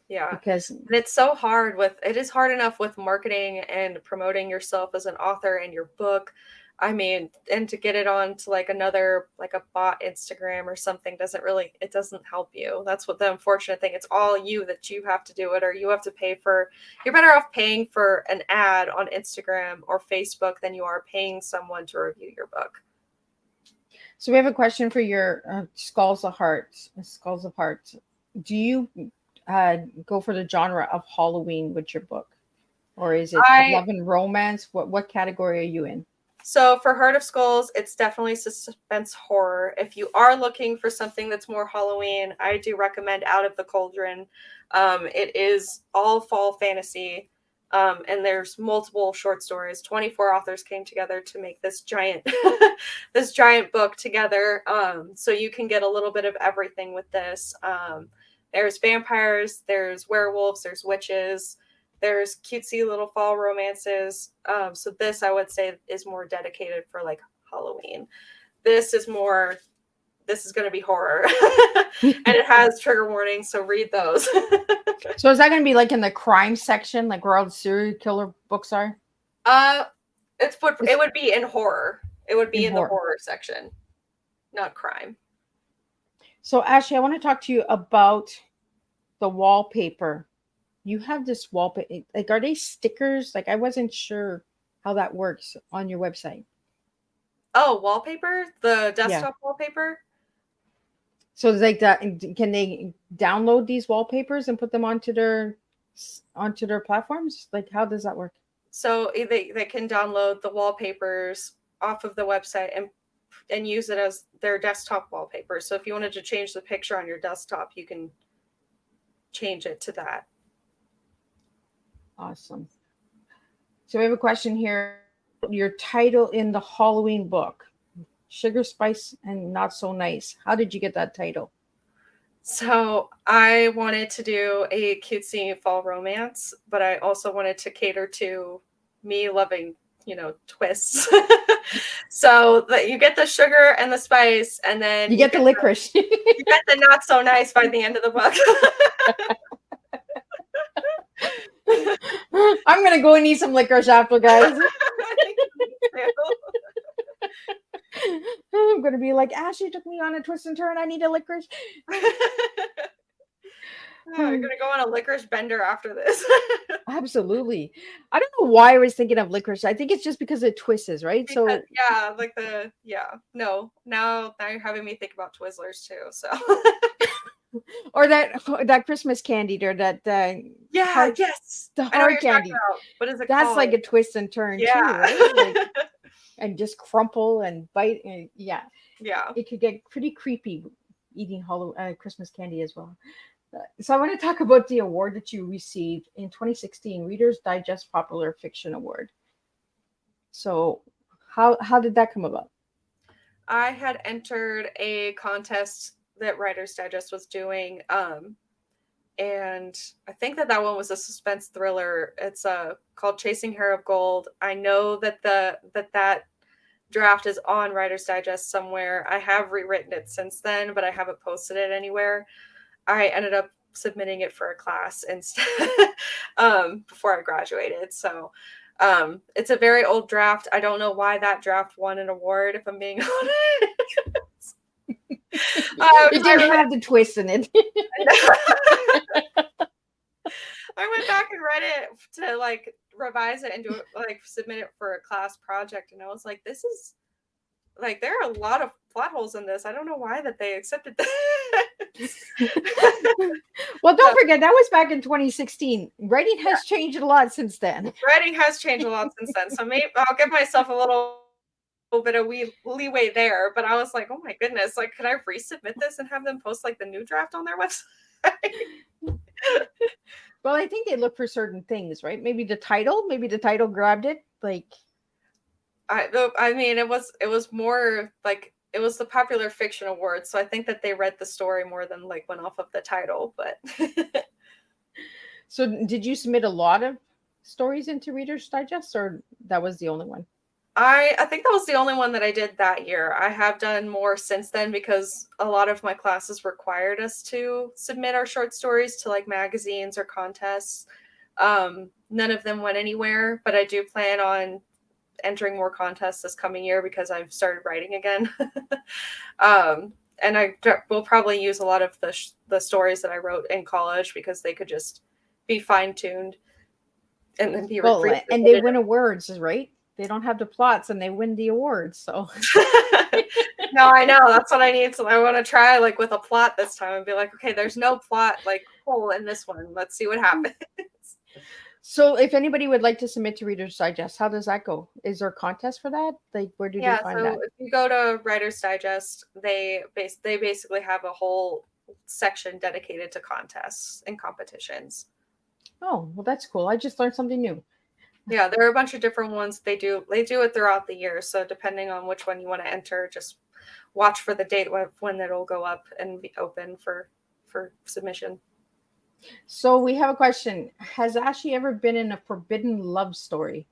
S3: Yeah.
S2: Because
S3: it's so hard it is hard enough with marketing and promoting yourself as an author and your book. I mean, and to get it on to like another, like a bot Instagram or something it doesn't help you. That's what the unfortunate thing. It's all you that you have to do it, or you have to you're better off paying for an ad on Instagram or Facebook than you are paying someone to review your book.
S2: So we have a question for your Skulls of Hearts. Skulls of Hearts. Do you go for the genre of Halloween with your book? Or is it love and romance? What category are you in?
S3: So for Heart of Skulls, it's definitely suspense horror. If you are looking for something that's more Halloween, I do recommend Out of the Cauldron. It is all fall fantasy, and there's multiple short stories. 24 authors came together to make this giant book together. So you can get a little bit of everything with this. There's vampires, there's werewolves, there's witches. There's cutesy little fall romances. So this, I would say, is more dedicated for like Halloween. This is going to be horror. And it has trigger warnings, so read those.
S2: So is that going to be like in the crime section, like where all the serial killer books are?
S3: It would be in horror. It would be in the horror section, not crime.
S2: So Ashley, I want to talk to you about the wallpaper. You have this wallpaper, like, are they stickers? Like, I wasn't sure how that works on your website.
S3: Oh, wallpaper? The desktop wallpaper?
S2: So it's like that. Can they download these wallpapers and put them onto their platforms? Like, how does that work?
S3: So they can download the wallpapers off of the website and use it as their desktop wallpaper. So if you wanted to change the picture on your desktop, you can change it to that.
S2: Awesome. So we have a question here. Your title in the Halloween book, Sugar, Spice, and Not So Nice. How did you get that title?
S3: So I wanted to do a cutesy fall romance, but I also wanted to cater to me loving, twists. So that you get the sugar and the spice, and then
S2: You get the licorice.
S3: You get the not so nice by the end of the book.
S2: I'm gonna go and eat some licorice after, guys. I'm gonna be like, Ashley took me on a twist and turn. I need a licorice.
S3: You're gonna go on a licorice bender after this.
S2: Absolutely. I don't know why I was thinking of licorice. I think it's just because it twists, right?
S3: Because,
S2: So
S3: no. Now you're having me think about Twizzlers too. So
S2: or that Christmas candy or that
S3: yes,
S2: the
S3: I know what
S2: hard
S3: you're
S2: candy.
S3: talking about. What is it
S2: That's
S3: called?
S2: like a twist and turn too, right? Like, and just crumple and bite. And, yeah. It could get pretty creepy eating Christmas candy as well. So I want to talk about the award that you received in 2016, Reader's Digest Popular Fiction Award. So how did that come about?
S3: I had entered a contest that Writer's Digest was doing, and I think that one was a suspense thriller. It's called Chasing Hair of Gold. I know that that draft is on Writer's Digest somewhere. I have rewritten it since then, but I haven't posted it anywhere. I ended up submitting it for a class instead before I graduated. So it's a very old draft. I don't know why that draft won an award, if I'm being honest.
S2: It didn't have the twist in it.
S3: I went back and read it to like revise it and do it, like submit it for a class project, and I was like, this is like, there are a lot of plot holes in this. I don't know why that they accepted this.
S2: Well, don't forget, that was back in 2016. Writing has changed a lot since then.
S3: Writing has changed a lot since then. So maybe I'll give myself a little bit of leeway there. But I was like, oh my goodness, like, could I resubmit this and have them post like the new draft on their website?
S2: Well, I think they look for certain things, right? Maybe the title grabbed it. Like,
S3: I mean, it was more like, it was the Popular Fiction Award, so I think that they read the story more than like went off of the title. But
S2: so did you submit a lot of stories into Reader's Digest, or that was the only one?
S3: I think that was the only one that I did that year. I have done more since then because a lot of my classes required us to submit our short stories to like magazines or contests. None of them went anywhere, but I do plan on entering more contests this coming year because I've started writing again. And I will probably use a lot of the stories that I wrote in college because they could just be fine-tuned and then be
S2: and they win awards, right? They don't have the plots and they win the awards. So
S3: no, I know, that's what I need. So I want to try like with a plot this time and be like, okay, there's no plot like hole in this one. Let's see what happens.
S2: So if anybody would like to submit to Reader's Digest, how does that go? Is there a contest for that? Like, where do they find that?
S3: If you go to Writer's Digest, they basically have a whole section dedicated to contests and competitions.
S2: Oh, well, that's cool. I just learned something new.
S3: Yeah, there are a bunch of different ones. They do it throughout the year. So depending on which one you want to enter, just watch for the date when it'll go up and be open for submission.
S2: So we have a question. Has Ashley ever been in a forbidden love story?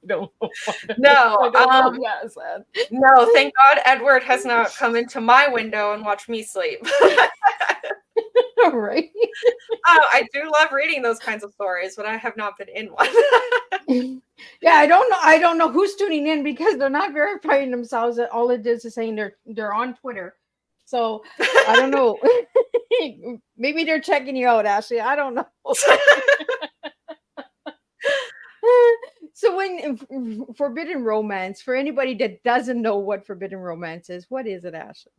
S2: No.
S3: No. No, thank God Edward has not come into my window and watched me sleep.
S2: Right.
S3: I do love reading those kinds of stories, but I have not been in one.
S2: Yeah, I don't know who's tuning in because they're not verifying themselves. All it is saying they're on Twitter. So I don't know. Maybe they're checking you out, Ashley. I don't know. So when forbidden romance, for anybody that doesn't know what forbidden romance is, what is it, Ashley?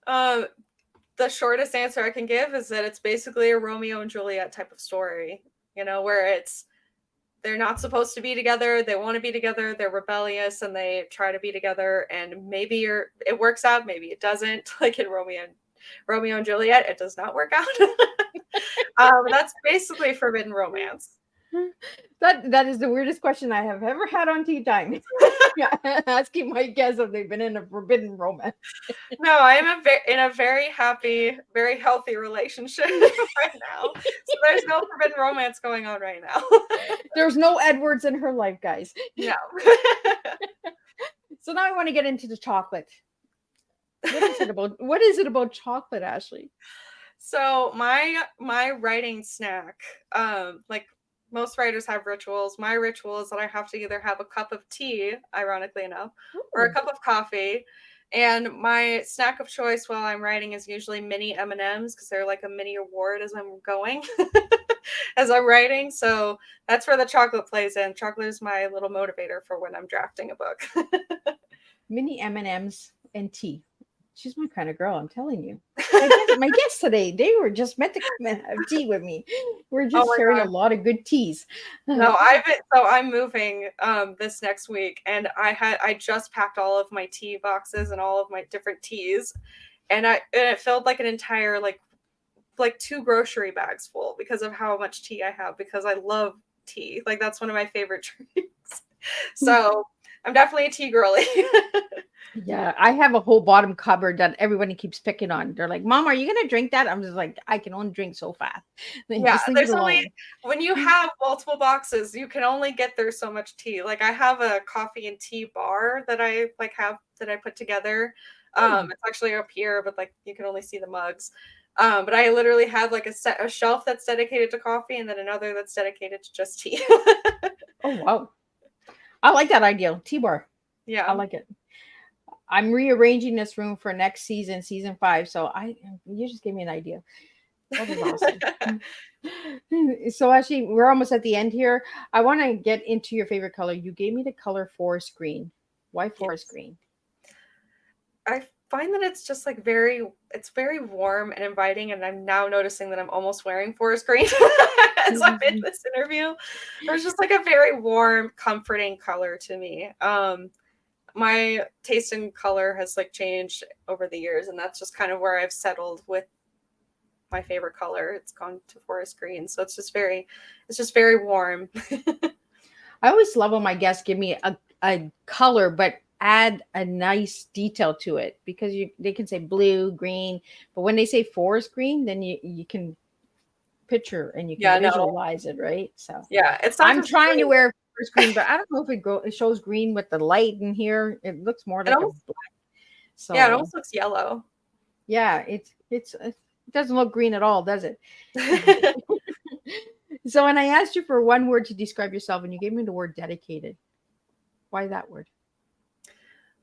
S3: The shortest answer I can give is that it's basically a Romeo and Juliet type of story. where they're not supposed to be together. They want to be together. They're rebellious and they try to be together. And maybe it works out. Maybe it doesn't. Like in Romeo and Juliet, it does not work out. That's basically forbidden romance.
S2: That is the weirdest question I have ever had on Tea Time. Asking my guests if they've been in a forbidden romance.
S3: No, I'm in a very happy, very healthy relationship right now. So there's no forbidden romance going on right now.
S2: There's no Edwards in her life, guys.
S3: No.
S2: So now I want to get into the chocolate. What is it about chocolate, Ashley?
S3: So my writing snack, like most writers have rituals. My ritual is that I have to either have a cup of tea, ironically enough, or a cup of coffee. And my snack of choice while I'm writing is usually mini M&Ms because they're like a mini award as I'm going, as I'm writing. So that's where the chocolate plays in. Chocolate is my little motivator for when I'm drafting a book.
S2: Mini M&Ms and tea. She's my kind of girl, I'm telling you. My guests today, they were just meant to come and have tea with me. We're just sharing a lot of good teas.
S3: No, I'm moving this next week, and I just packed all of my tea boxes and all of my different teas, and it filled like an entire like 2 grocery bags full because of how much tea I have, because I love tea. Like that's one of my favorite drinks. So I'm definitely a tea girly.
S2: Yeah, I have a whole bottom cupboard that everybody keeps picking on. They're like, "Mom, are you gonna drink that?" I'm just like, I can only drink so fast.
S3: Yeah, there's only, when you have multiple boxes, you can only get there so much tea. Like I have a coffee and tea bar that I put together. It's actually up here, but like you can only see the mugs. But I literally have like a shelf that's dedicated to coffee and then another that's dedicated to just tea.
S2: Oh wow, I like that idea, tea bar.
S3: Yeah,
S2: I like it. I'm rearranging this room for next season 5. So you just gave me an idea. That is awesome. So actually, we're almost at the end here. I want to get into your favorite color. You gave me the color forest green. Why forest green?
S3: I find that it's just like very warm and inviting, and I'm now noticing that I'm almost wearing forest green as I'm in this interview. It's just like a very warm, comforting color to me. My taste in color has like changed over the years, and that's just kind of where I've settled with my favorite color. It's gone to forest green, so it's just very warm.
S2: I always love when my guests give me a color but add a nice detail to it, because they can say blue, green, but when they say forest green, then you can picture and you can visualize it, right? So
S3: yeah, it's
S2: I'm trying to wear forest green, but I don't know if it shows green with the light in here. It looks more like a black. So
S3: yeah, it almost looks yellow.
S2: Yeah, it doesn't look green at all, does it? So when I asked you for one word to describe yourself, and you gave me the word dedicated, why that word?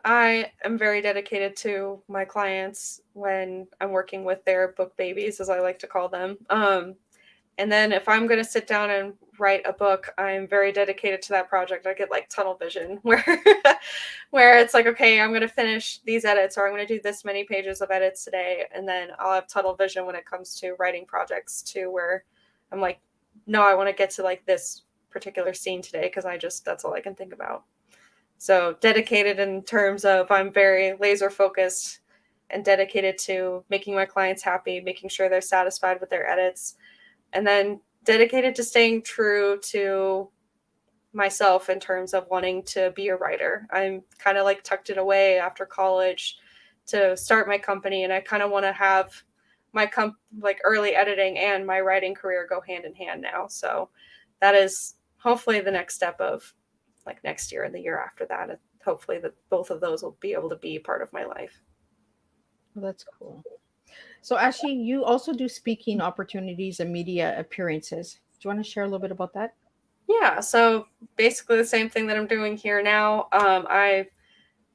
S3: I am very dedicated to my clients when I'm working with their book babies, as I like to call them. And then if I'm going to sit down and write a book, I'm very dedicated to that project. I get like tunnel vision where it's like, okay, I'm going to finish these edits, or I'm going to do this many pages of edits today. And then I'll have tunnel vision when it comes to writing projects too, where I'm like, no, I want to get to like this particular scene today, because that's all I can think about. So dedicated in terms of I'm very laser focused and dedicated to making my clients happy, making sure they're satisfied with their edits, and then dedicated to staying true to myself in terms of wanting to be a writer. I'm kind of like tucked it away after college to start my company, and I kind of want to have my like early editing and my writing career go hand in hand now. So that is hopefully the next step of like next year and the year after that. And hopefully that both of those will be able to be part of my life.
S2: Well, that's cool. So Ashley, you also do speaking opportunities and media appearances. Do you want to share a little bit about that?
S3: Yeah, so basically the same thing that I'm doing here now. I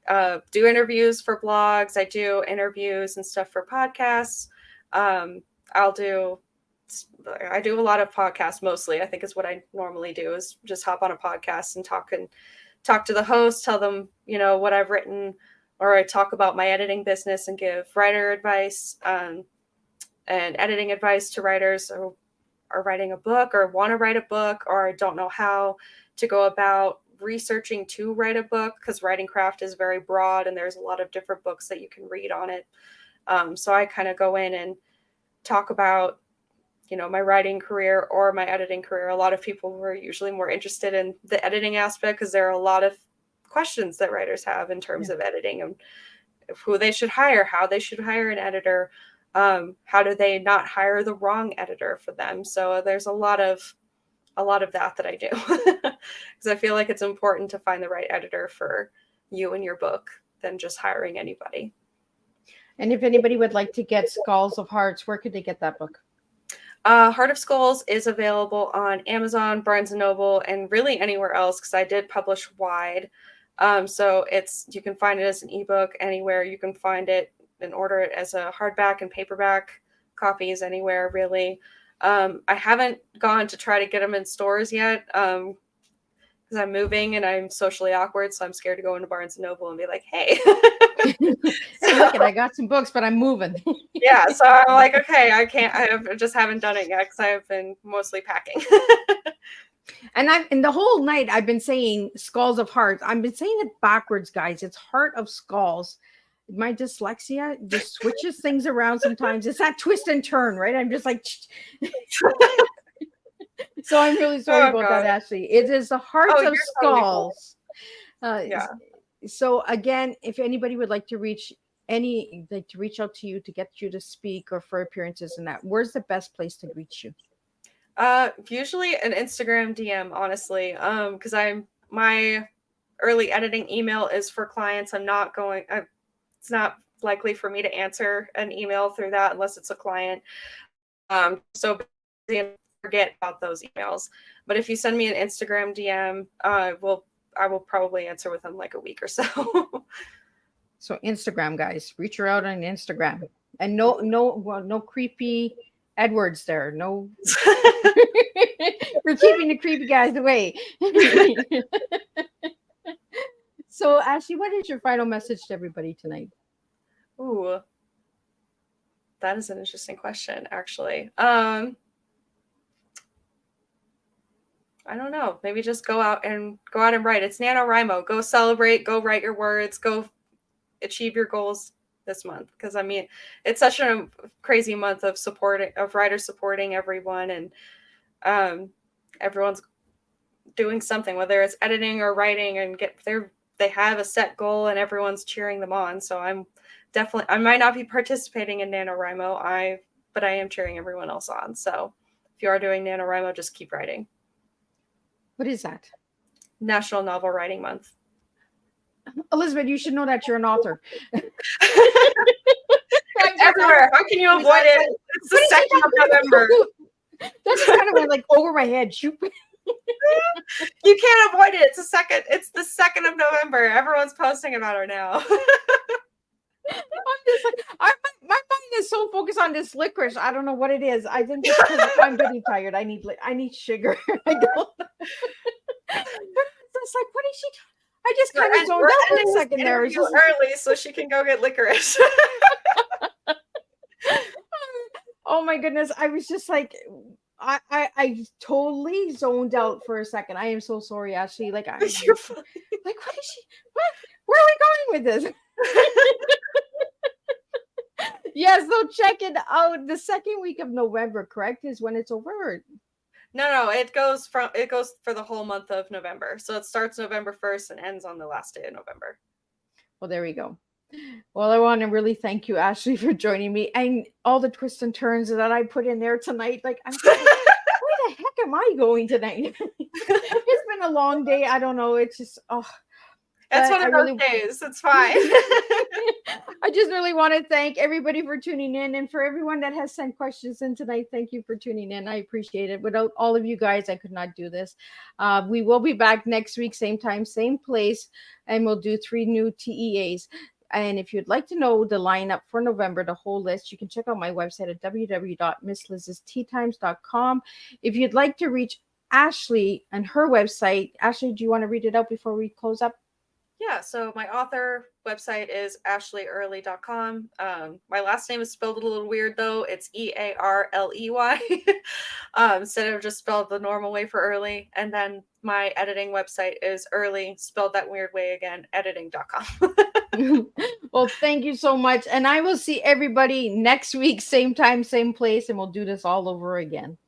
S3: do interviews for blogs. I do interviews and stuff for podcasts. I do a lot of podcasts mostly, I think is what I normally do, is just hop on a podcast and talk to the host, tell them, what I've written, or I talk about my editing business and give writer advice and editing advice to writers. So are writing a book or want to write a book or don't know how to go about researching to write a book, because writing craft is very broad and there's a lot of different books that you can read on it. So I kind of go in and talk about, my writing career or my editing career. A lot of people were usually more interested in the editing aspect because there are a lot of questions that writers have in terms of editing and who they should hire, how they should hire an editor, how do they not hire the wrong editor for them. So there's a lot of that I do because I feel like it's important to find the right editor for you and your book than just hiring anybody.
S2: And if anybody would like to get Skulls of Hearts, where could they get that book?
S3: Heart of Skulls is available on Amazon, Barnes & Noble, and really anywhere else because I did publish wide. So you can find it as an ebook anywhere. You can find it and order it as a hardback and paperback copies anywhere, really. I haven't gone to try to get them in stores yet because I'm moving and I'm socially awkward, so I'm scared to go into Barnes & Noble and be like, hey.
S2: Hey, look, I got some books, but I'm moving.
S3: Yeah, so I'm like, okay, I just haven't done it yet because I've been mostly packing.
S2: And the whole night I've been saying Skulls of Hearts. I've been saying it backwards, guys. It's Heart of Skulls. My dyslexia just switches things around sometimes. It's that twist and turn, right? I'm just like, so I'm really sorry about that, Ashley. It is the Heart of Skulls.
S3: Yeah.
S2: So again, if anybody would like to reach out to you to get you to speak or for appearances and that, where's the best place to reach you?
S3: Usually an Instagram DM, honestly, because my early editing email is for clients. It's not likely for me to answer an email through that unless it's a client. So forget about those emails. But if you send me an Instagram DM, I will probably answer within like a week or so.
S2: So Instagram, guys, reach her out on Instagram, and no creepy Edwards there. No, we're keeping the creepy guys away. So Ashley, what is your final message to everybody tonight?
S3: Ooh, that is an interesting question, actually. I don't know. Maybe just go out and write. It's NaNoWriMo. Go celebrate. Go write your words. Go achieve your goals this month. Because I mean, it's such a crazy month of writers supporting everyone, and everyone's doing something, whether it's editing or writing, and they have a set goal, and everyone's cheering them on. So I might not be participating in NaNoWriMo, but I am cheering everyone else on. So if you are doing NaNoWriMo, just keep writing.
S2: What is that?
S3: National Novel Writing Month.
S2: Elizabeth, you should know that you're an author.
S3: Everywhere. How can you avoid it? It's the 2nd of November.
S2: That's kind of like over my head. Shoot.
S3: You can't avoid it. It's the 2nd of November. Everyone's posting about her now.
S2: I'm just like, my mind is so focused on this licorice. I don't know what it is. I think it's because I'm getting tired. I need sugar. I don't. It's like, what is she? I just kind of zoned out for a second there.
S3: It's just early, so she can go get licorice.
S2: Oh my goodness! I was just like, I totally zoned out for a second. I am so sorry, Ashley. Like,
S3: You're funny.
S2: Like, what is she? What? Where are we going with this? Yes, so check it out. The 2nd week of November, correct, is when it's over.
S3: No, it goes for the whole month of November. So it starts November 1st and ends on the last day of November.
S2: Well, there we go. Well, I want to really thank you, Ashley, for joining me and all the twists and turns that I put in there tonight. Like, I'm thinking, where the heck am I going tonight? It's been a long day. I don't know. It's just,
S3: it's one of those days. It's fine.
S2: I just really want to thank everybody for tuning in, and for everyone that has sent questions in tonight. Thank you for tuning in. I appreciate it. Without all of you guys, I could not do this. We will be back next week, same time, same place, and we'll do 3 new TEAs. And if you'd like to know the lineup for November, the whole list, you can check out my website at www.misslizsteatimes.com. If you'd like to reach Ashley and her website, Ashley, do you want to read it out before we close up?
S3: Yeah, so my author website is ashleyearley.com. My last name is spelled a little weird though. It's Earley. Instead of just spelled the normal way for Early. And then my editing website is Earley, spelled that weird way again, editing.com.
S2: Well, thank you so much. And I will see everybody next week, same time, same place, and we'll do this all over again.